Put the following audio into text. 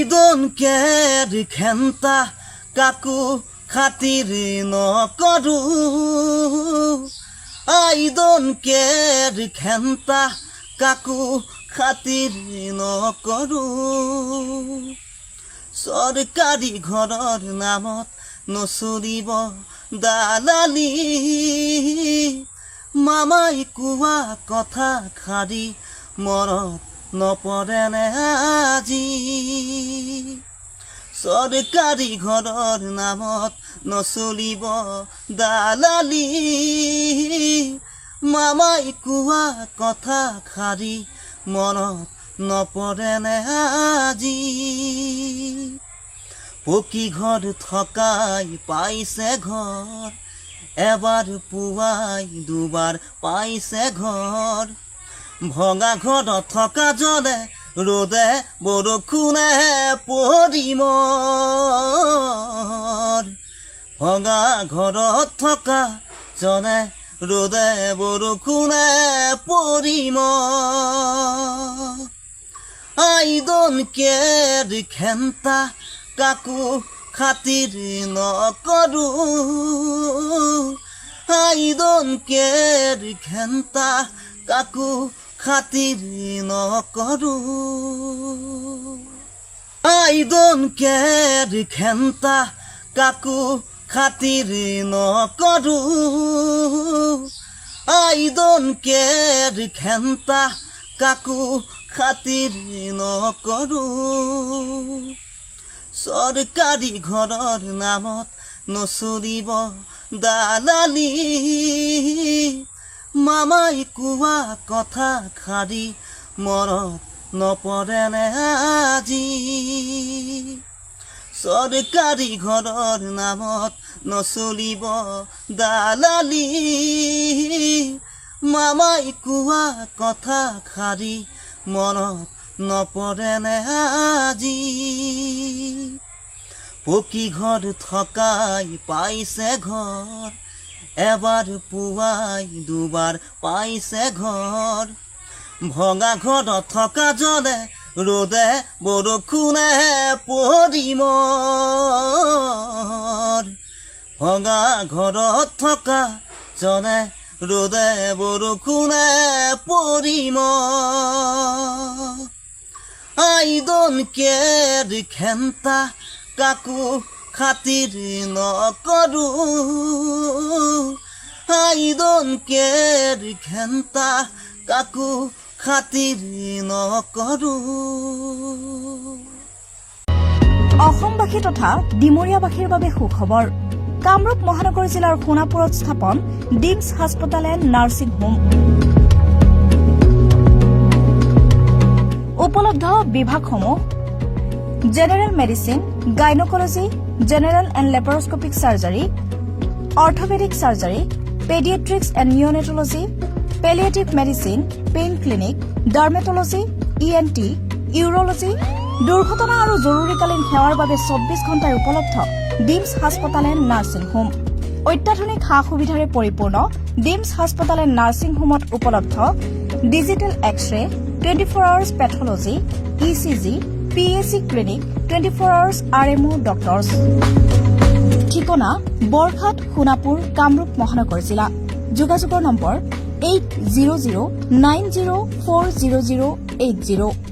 don't care khenta kaku khatir nakaru I don't care khenta kaku khatir nakaru Sarkari ghorar namot nosuribo dalali Mamai kuwa kotha khari morot নপৰে নে আজি চৰকাৰী ঘৰৰ নামত নচলিব দালালি মামাই কোৱা কথা খাৰি মনত নপৰে নে আজি পকী ঘৰ থকাই পাইছে ঘৰ এবাৰ পুৱাই দুবাৰ পাইছে ঘৰ ভঙা ঘৰত থকা জনে ৰ'দে বৰষুণে পৰিম ভঙা ঘৰত থকা জনে ৰ'দে বৰষুণে পৰিম I don't care খেন্তা কাকো খাতিৰ নকৰো I don't care খেন্তা কাকো খাতিৰ নকৰো I don't care খেন্তা কাকো খাতিৰ নকৰো I don't care খেন্তা কাকো খাতিৰ নকৰো চৰকাৰী ঘৰৰ নামত নচলিব দালালি মামাই কোৱা কথা খাৰি মনত নপৰে নে আজি চৰকাৰী ঘৰৰ নামত নচলিব দালালি মামাই কোৱা কথা খাৰি মনত নপৰে নে আজি পকী ঘৰ থকাই পাইছে ঘৰ এবাৰ পুৱাই দুবাৰ পাইছে ঘৰ ভঙা ঘৰত থকা জনে ৰ'দে বৰষুণে পৰিম ভঙা ঘৰত থকা জনে ৰ'দে বৰষুণে পৰিম I don't care খেন্তা কাকো খাতিৰ নকৰো I don't care খেন্তা কাকো খাতিৰ নকৰো অসমবাসী তথা ডিমৰীয়াবাসীৰ বাবে সুখবৰ কামৰূপ মহানগৰ জিলাৰ সোণাপুৰত স্থাপন ডিমছ হাস্পতাল এণ্ড নাৰ্ছিং হোম উপলব্ধ বিভাগসমূহ general medicine gynaecology general and laparoscopic surgery orthopaedic surgery paediatrics and neonatology palliative medicine pain clinic dermatology ENT urology দুৰ্ঘটনা আৰু জৰুৰীকালীন সেৱাৰ বাবে 24 ঘণ্টাৰ উপলব্ধ ডিমছ হাস্পতাল এণ্ড নাৰ্ছিং হোম অত্যাধুনিক সা-সুবিধাৰে পৰিপূৰ্ণ ডিমছ হাস্পতাল এণ্ড নাৰ্ছিং হোমত উপলব্ধ digital x ray 24 hours pathology ECG PAC clinic 24 hours RMO doctors ঠিকনা বৰঘাট সোণাপুৰ কামৰূপ মহানগৰ জিলা যোগাযোগৰ নম্বৰ 8009040080